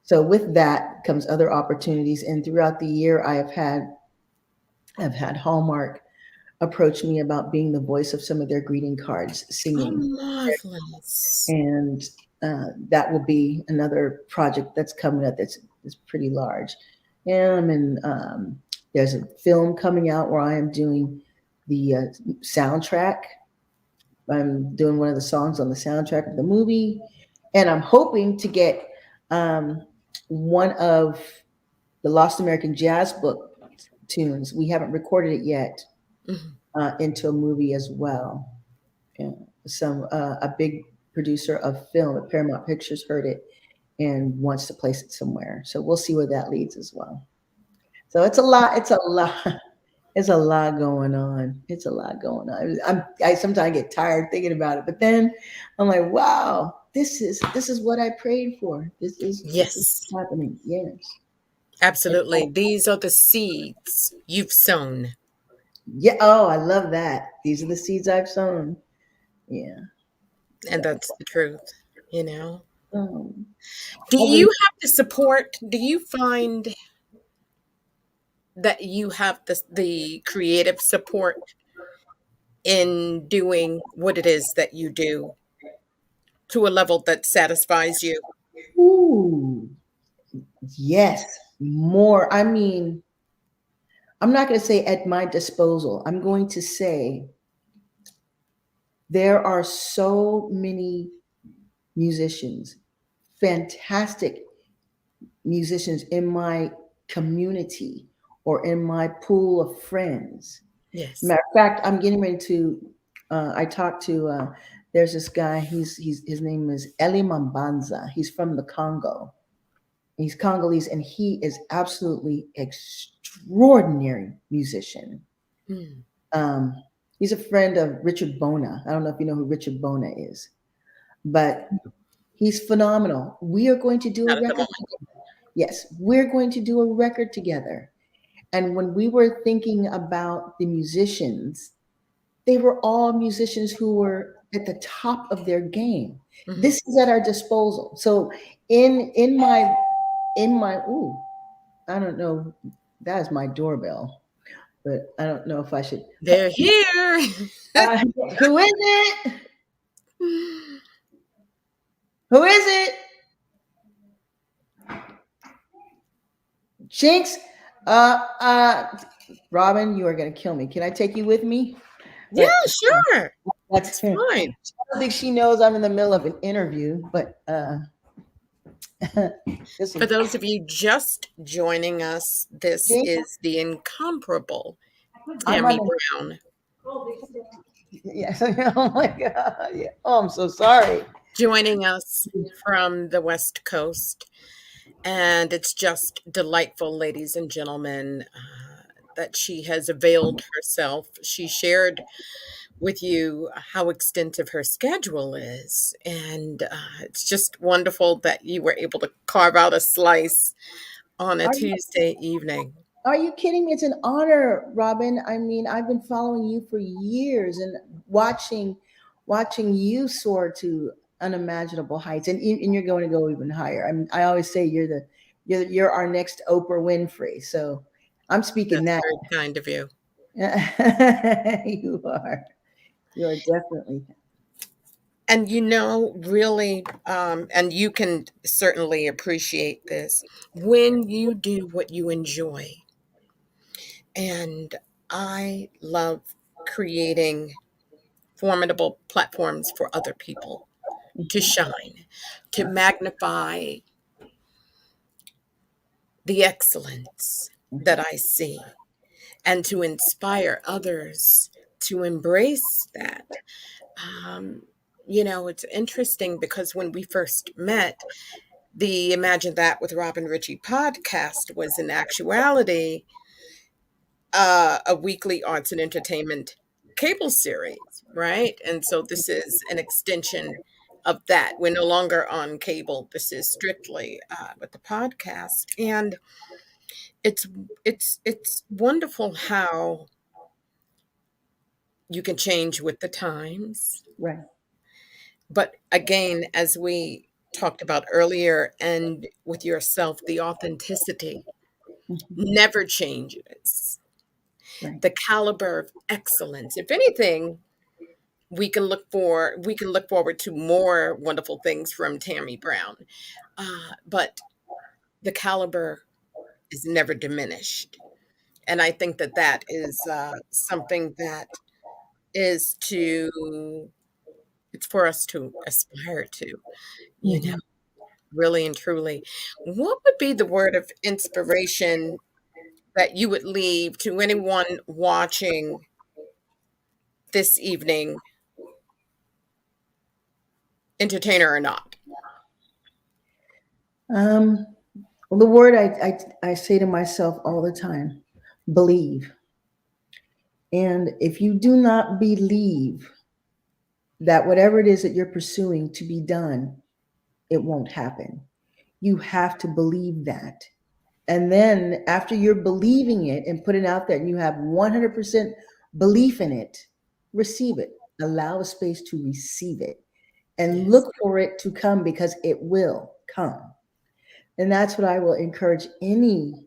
So with that comes other opportunities, and throughout the year, I've had Hallmark approach me about being the voice of some of their greeting cards, Oh, singing, marvelous. and that will be another project that's coming up. That's pretty large. And there's a film coming out where I am doing the soundtrack. I'm doing one of the songs on the soundtrack of the movie, and I'm hoping to get um, one of the Lost American Jazz Book tunes. We haven't recorded it yet Mhm. into a movie as well. And a big producer of film at Paramount Pictures heard it and wants to place it somewhere. So we'll see where that leads as well. So it's a lot. It's a lot. It's a lot going on. It's a lot going on. I sometimes get tired thinking about it, but then I'm like, wow, this is what I prayed for. This is Yes. happening. Yes. And, Absolutely. These are the seeds you've sown, yeah. Oh, I love that. These are the seeds I've sown. Yeah. and So, that's the truth, you know? um, Do you every have the support? Do you find that you have the creative support in doing what it is that you do to a level that satisfies you? ooh, yes, more. I mean, I'm not going to say at my disposal. I'm going to say there are so many musicians, fantastic musicians in my community or in my pool of friends. Yes. Matter of fact, I'm getting ready to. I talked to. There's this guy. His name is Eli Mambanza. He's from the Congo. He's Congolese, and he is absolutely extraordinary musician. Mm, Um, he's a friend of Richard Bona. I don't know if you know who Richard Bona is, but he's phenomenal. We are going to do a not at the record moment. together. Yes, we're going to do a record together. And when we were thinking about the musicians, they were all musicians who were at the top of their game. Mhm. This is at our disposal. So in my ooh, I don't know, that is my doorbell, but I don't know if I should. They're here. Uh, who is it? Who is it? Jinx. Uh, uh, Robin, you are going to kill me. Can I take you with me? Yeah, But sure. that's. It's I fine. don't think she knows I'm in the middle of an interview. But this For will. those of you just joining us, this Jinx, is the incomparable I'm Tammy on. Brown. Yeah. Oh my God. Yeah. Oh, I'm so sorry. joining us from the West Coast. And it's just delightful, ladies and gentlemen, that she has availed herself. She shared with you how extensive her schedule is. And it's just wonderful that you were able to carve out a slice on a Are Tuesday evening. Are you kidding me? It's an honor, Robin. I mean, I've been following you for years and watching you soar to unimaginable heights, and you're going to go even higher. I always say you're our next Oprah Winfrey. So I'm speaking That's that. very kind of you. You are. You are definitely. And really, and you can certainly appreciate this when you do what you enjoy. And I love creating formidable platforms for other people to shine, to magnify the excellence that I see, and to inspire others to embrace that. Um, it's interesting because when we first met, the Imagine That with Robin Richie podcast was in actuality a weekly arts and entertainment cable series, right? And so this is an extension of that. We're no longer on cable. This is strictly with the podcast, and it's it's wonderful how you can change with the times. Right. But again, as we talked about earlier, and with yourself, the authenticity Mhm. never changes. Right. The caliber of excellence. If anything, we can look forward to more wonderful things from Tammy Brown. But the caliber is never diminished. And I think that that is something that is to it's for us to aspire to, you know, Mhm. really and truly. What would be the word of inspiration that you would leave to anyone watching this evening, entertainer or not? Um, well, the word I say to myself all the time: believe. And if you do not believe that whatever it is that you're pursuing to be done, it won't happen. You have to believe that. And then after you're believing it and put it out there and you have 100% belief in it, receive it. Allow a space to receive it and Yes. look for it to come because it will come. And that's what I will encourage any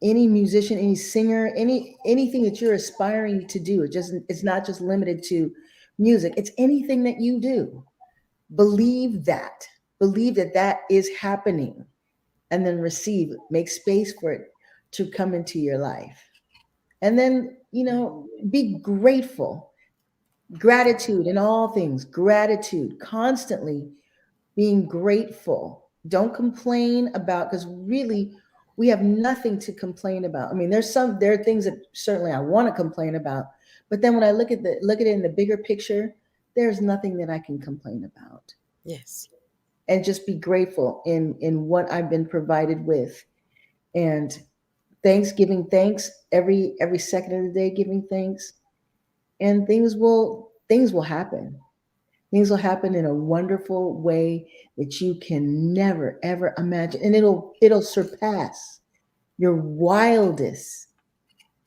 musician, any singer, anything that you're aspiring to do. It's not just limited to music. It's anything that you do. Believe that. Believe that that is happening and then receive it. Make space for it to come into your life. And then, be grateful. Gratitude in all things. Gratitude constantly being grateful. Don't complain about because really we have nothing to complain about. I mean, there are things that certainly I want to complain about, but then when I look at it in the bigger picture, there's nothing that I can complain about. Yes. And just be grateful in what I've been provided with. And Thanksgiving thanks every second of the day, giving thanks, and things will happen. Things will happen in a wonderful way that you can never ever imagine, and it'll surpass your wildest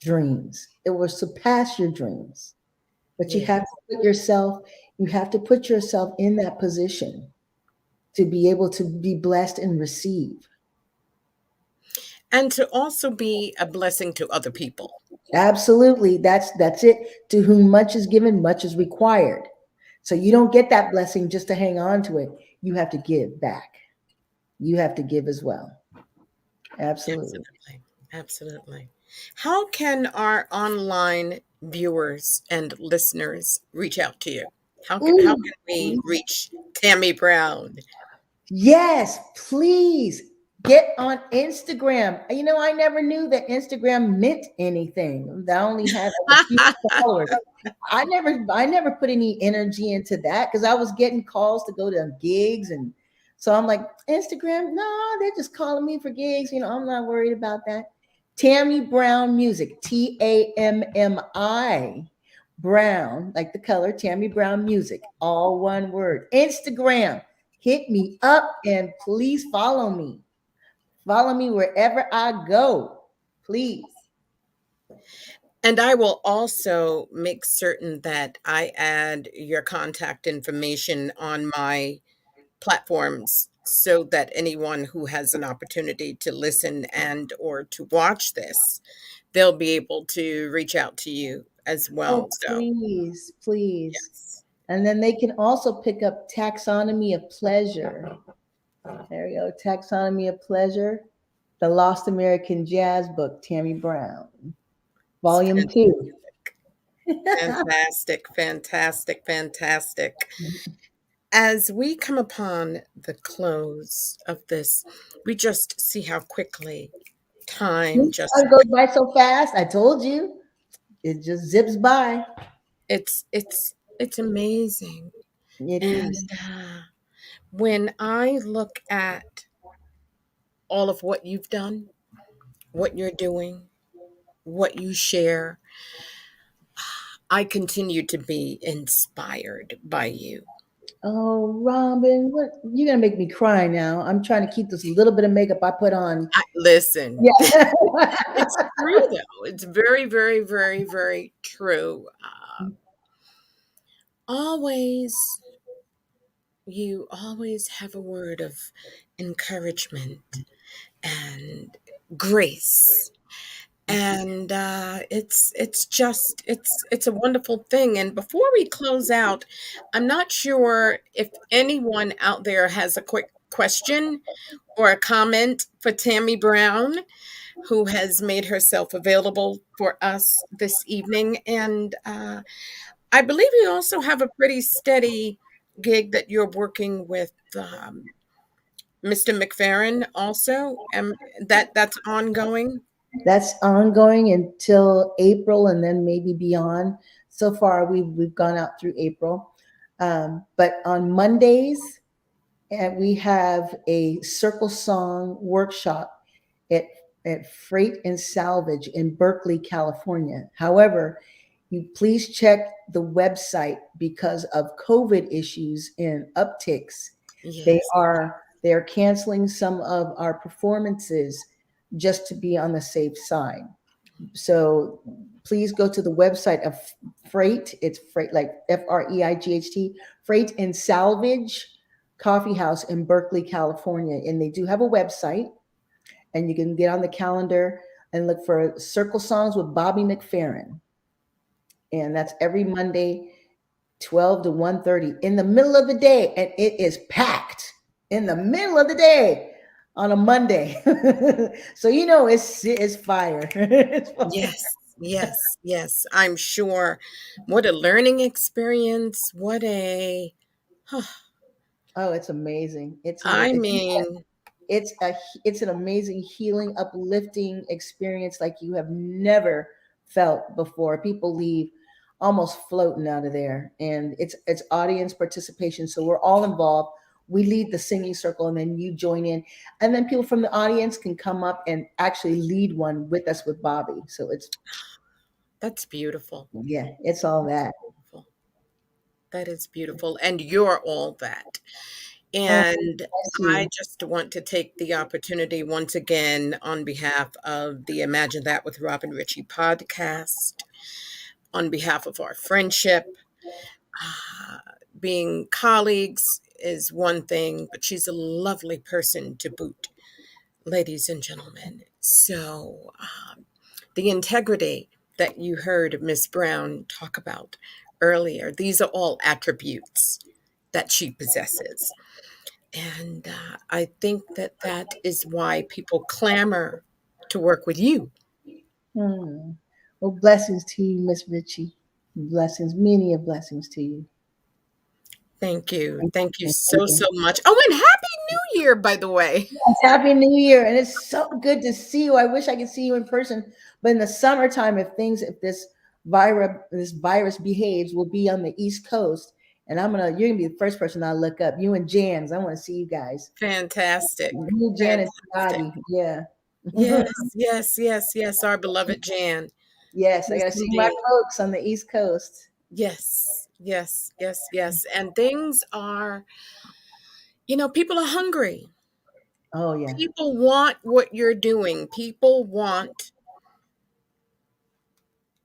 dreams. It will surpass your dreams. But Yes. you have to put yourself in that position to be able to be blessed and receive. And to also be a blessing to other people. Absolutely. That's it. To whom much is given, much is required. So you don't get that blessing just to hang on to it. You have to give back. You have to give as well. Absolutely. Absolutely. Absolutely. How can our online viewers and listeners reach out to you? How Ooh, can we reach Tammy Brown? yes, please. Get on Instagram. You know, I never knew that Instagram meant anything. I only had like a few followers. I never put any energy into that because I was getting calls to go to gigs, and so I'm like, Instagram, no, they're just calling me for gigs. You know, I'm not worried about that. Tammy Brown Music, Tammi Brown, like the color, Tammy Brown Music, all one word. Instagram, hit me up and please follow me. Follow me wherever I go, please. And I will also make certain that I add your contact information on my platforms so that anyone who has an opportunity to listen and or to watch this, they'll be able to reach out to you as well. Oh, So, please, please. yes, And then they can also pick up Taxonomy of Pleasure. There we go. Taxonomy of Pleasure, the Lost American Jazz book, Tammy Brown, it's Volume 2. fantastic, fantastic, fantastic. As we come upon the close of this, we just see how quickly time just Time goes by so fast. I told you, it just zips by. it's amazing. It is. And when I look at all of what you've done, what you're doing, what you share, I continue to be inspired by you. Oh, Robin, what you're gonna make me cry now. I'm trying to keep this little bit of makeup I put on. Listen, Yeah. it's true though. It's very, very, very, very true. Always, you always have a word of encouragement and grace, and it's a wonderful thing. And before we close out, I'm not sure if anyone out there has a quick question or a comment for Tammy Brown, who has made herself available for us this evening. And I believe you also have a pretty steady gig that you're working with Mr. McFerrin also. That's ongoing. That's ongoing until April and then maybe beyond. So far, we've gone out through April. But on Mondays, and we have a circle song workshop at, at Freight and Salvage in Berkeley, California. However, you please check the website because of COVID issues and upticks. They Yes. are they are canceling some of our performances just to be on the safe side. So please go to the website of Freight. It's Freight, like FREIGHT, Freight and Salvage Coffee House in Berkeley, California. And they do have a website, and you can get on the calendar and look for Circle Songs with Bobby McFerrin. And that's every Monday, 12 to 1:30 in the middle of the day. And it is packed in the middle of the day on a Monday. So you know it's fire. It's fire. Yes. Yes. Yes. I'm sure. What a learning experience. What a Oh, it's amazing. It's I amazing. mean, It's a it's an amazing healing, uplifting experience like you have never felt before. People leave almost floating out of there, and it's audience participation. So we're all involved. We lead the singing circle, and then you join in, and then people from the audience can come up and actually lead one with us with Bobby. So it's that's beautiful. yeah, it's all That's that. beautiful. That is beautiful. And you're all that. Oh, And bless I you. just want to take the opportunity once again on behalf of the Imagine That with Robin Richie podcast, on behalf of our friendship. Uh, Being colleagues is one thing, but she's a lovely person to boot, ladies and gentlemen. So, the integrity that you heard Miss Brown talk about earlier, these are all attributes that she possesses. And I think that that is why people clamor to work with you. Hmm. Well, blessings to you, Miss Ritchie. Blessings, many of blessings to you. Thank you. Thank Thank you you. so, Thank you. so much. Oh, and happy New Year, by the way. Yes, Happy New Year. And it's so good to see you. I wish I could see you in person. But in the summertime, if this virus behaves, we'll be on the East Coast. And you're gonna be the first person I look up. You and Jans. I want to see you guys. Fantastic. You, Jan, and Fantastic. Scotty. Yeah. Yes, yes, yes, yes, our beloved Jan. Yes, I Yes, gotta see my indeed. folks on the East Coast. Yes, yes, yes, yes. And things are, people are hungry. Oh yeah. People want what you're doing. People want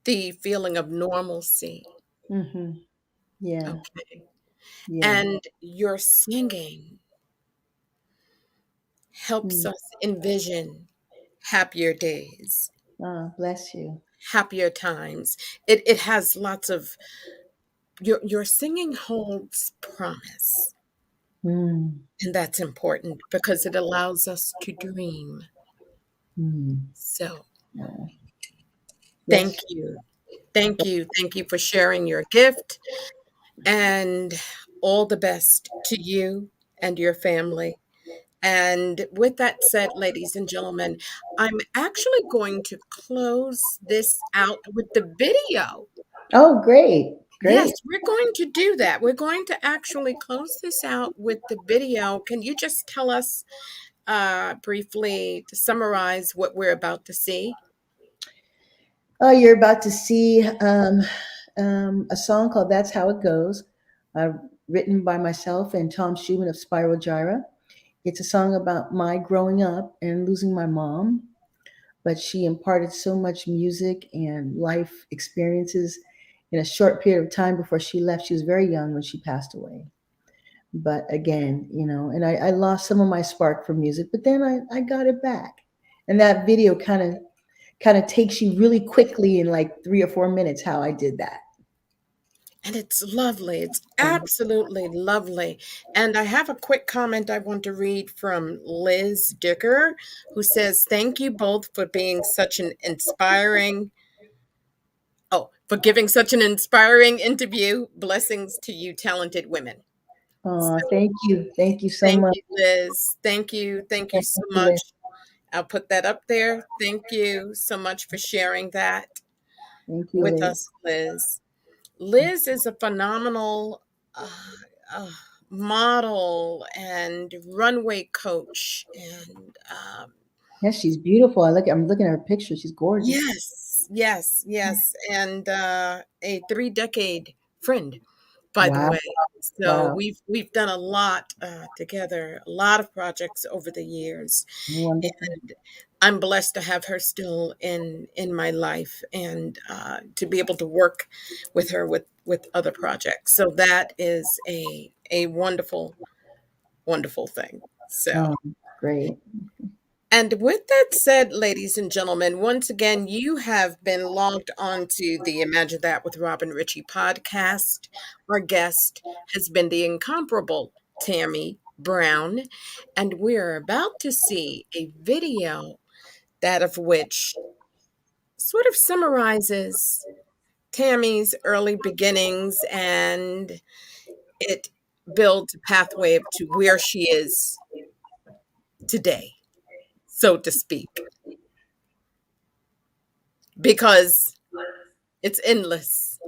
the feeling of normalcy. Hmm. Yeah. Okay. Yeah. And your singing helps Mm. us envision happier days, Oh, bless you. happier times. It has lots of your singing holds promise. Mm. And that's important because it allows us to dream. Mm. So Yeah. thank Yes. you. Thank you. Thank you for sharing your gift and all the best to you and your family. And with that said, ladies and gentlemen, I'm actually going to close this out with the video. Oh, great. Yes, Great. we're going to do that. We're going to actually close this out with the video. Can you just tell us briefly to summarize what we're about to see? Oh, you're about to see a song called That's How It Goes, uh, written by myself and Tom Schumann of Spiral Gyra. It's a song about my growing up and losing my mom, but she imparted so much music and life experiences in a short period of time before she left. She was very young when she passed away. But again, and I lost some of my spark for music, but then I got it back. And that video kind of takes you really quickly in like 3 or 4 minutes how I did that. And it's lovely. It's Yeah. absolutely lovely. And I have a quick comment I want to read from Liz Dicker, who says, "Thank you both for being such an inspiring, for giving such an inspiring interview. Blessings to you, talented women." Oh, So thank you. Thank you so thank much. you, Liz. Thank you. Thank you Thank so you, Liz. much. I'll put that up there. Thank you so much for sharing that Thank you, with Liz. us, Liz. Liz is a phenomenal uh, uh, model and runway coach, and Yes, she's beautiful. I'm looking at her picture. She's gorgeous. yes, yes, yes, and a 3 decade friend, by the Wow. way. So Wow. we've done a lot together, a lot of projects over the years, Wonderful. and I'm blessed to have her still in my life and to be able to work with her with other projects. So that is a wonderful wonderful thing. So Oh, great. and with that said, ladies and gentlemen, once again, you have been logged on to the Imagine That with Robin Richie podcast. Our guest has been the incomparable Tammy Brown, and we're about to see a video that of which sort of summarizes Tammy's early beginnings, and it builds a pathway to where she is today, so to speak, because it's endless.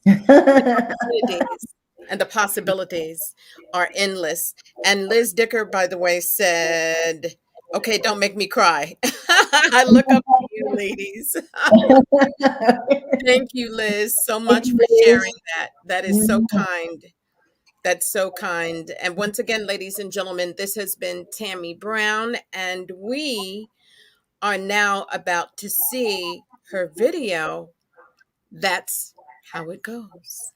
The opportunities and the possibilities are endless. And Liz Dicker, by the way, said, "Okay, don't make me cry." I look up to you, ladies. Thank you, Liz, so Thank much you, for Liz. sharing that. That is so Mm. kind. That's so kind. And once again, ladies and gentlemen, this has been Tammy Brown, and we are now about to see her video. That's how it goes.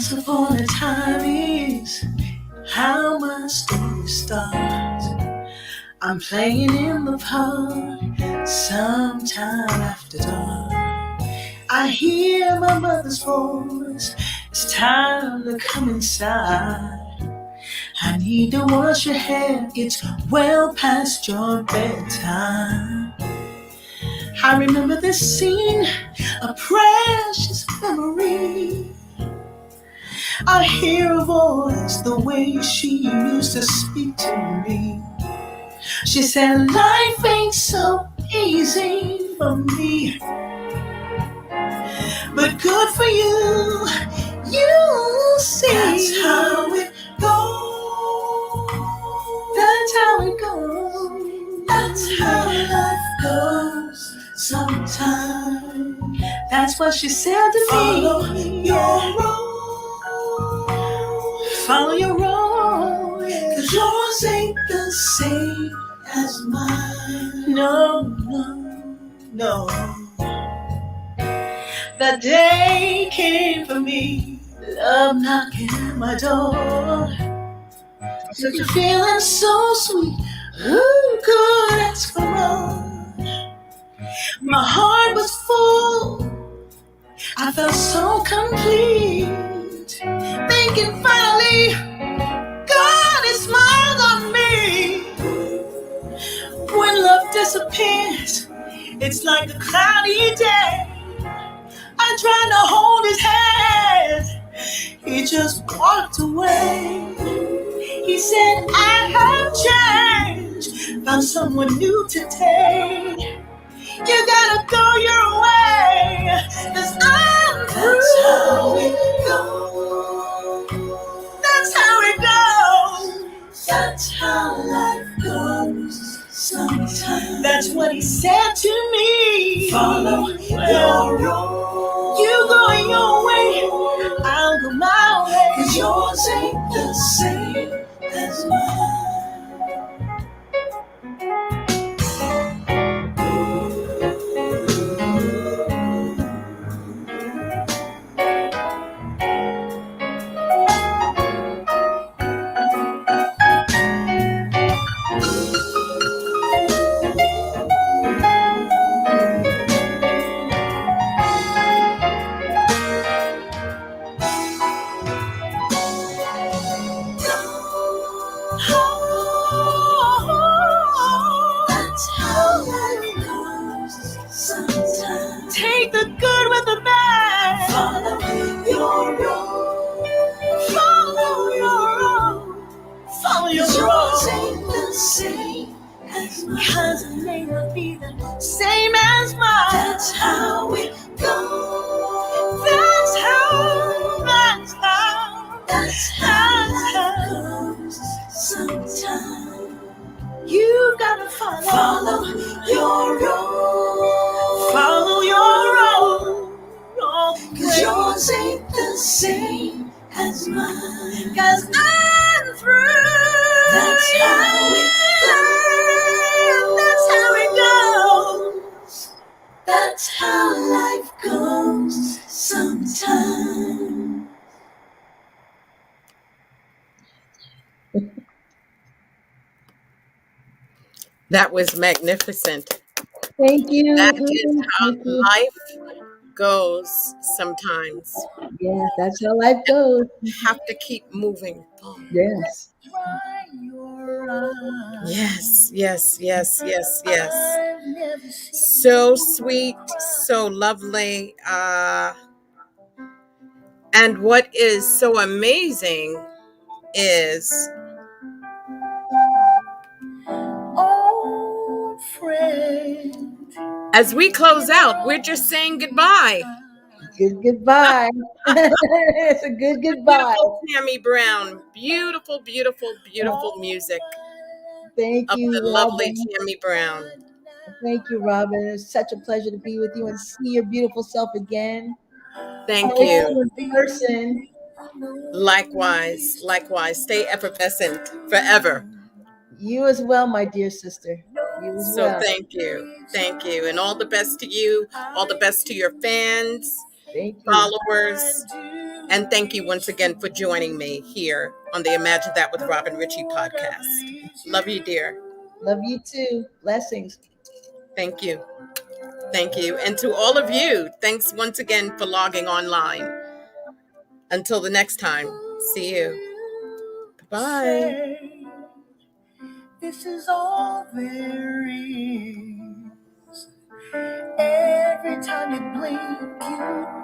Once upon a time is how my story starts. I'm playing in the park sometime after dark. I hear my mother's voice. It's time to come inside. I need to wash your hair. It's well past your bedtime. I remember this scene, a precious memory. I hear a voice the way she used to speak to me. She said, life ain't so easy for me, but good for you. You see, that's how it goes. That's how it goes. That's how life goes. Sometimes. That's what she said to follow me. Your road. Follow your road. Cause yours ain't the same as mine. No, no, no. The day came for me, love knocking at my door. Such a feeling so sweet, who could ask for more? My heart was full, I felt so complete. Thinking finally, God has smiled on me. When love disappears, it's like a cloudy day. I tried to hold his hand, he just walked away. He said, I have changed, found someone new today. You gotta go your way, cause I'm through. That's how it goes. That's how it goes. That's how life goes. Sometimes. That's what he said to me. Follow your road. You go your way, I'll go my way. Cause yours ain't the same as mine. Take the good with the bad. Follow your road. Follow your road. Follow your road. Yours ain't the same as mine. Cause it may not be the same as mine. That's how it goes. That's how. That's how. That's how it goes. Sometimes you gotta follow your road. Follow your road. Cause yours ain't the same as mine. Cause I'm through. That's how it goes. That's how it goes. That's how life goes sometimes. That was magnificent. Thank That you. is how Thank you. life goes sometimes. Yeah, that's how life goes. Have to keep moving forward. Yes. Yes, yes, yes, yes, yes. So sweet, so lovely. And what is so amazing is Old friend. as we close out, we're just saying goodbye. Good goodbye. It's a good goodbye. Beautiful Tammy Brown. Beautiful, beautiful, beautiful music Thank of you, the lovely Robin. Tammy Brown. Thank you, Robin. It's such a pleasure to be with you and see your beautiful self again. Thank Hope you. you in person. Likewise, likewise. Stay effervescent forever. You as well, my dear sister. You as So well. thank you. Thank you. And all the best to you. All the best to your fans. Thank you. followers. And thank you once again for joining me here on the Imagine That with Robin Richie podcast. Love you, dear. Love you too. Blessings. Thank you. Thank you. And to all of you, thanks once again for logging online. Until the next time, see you. Bye. This is all there is. Every time you blink, you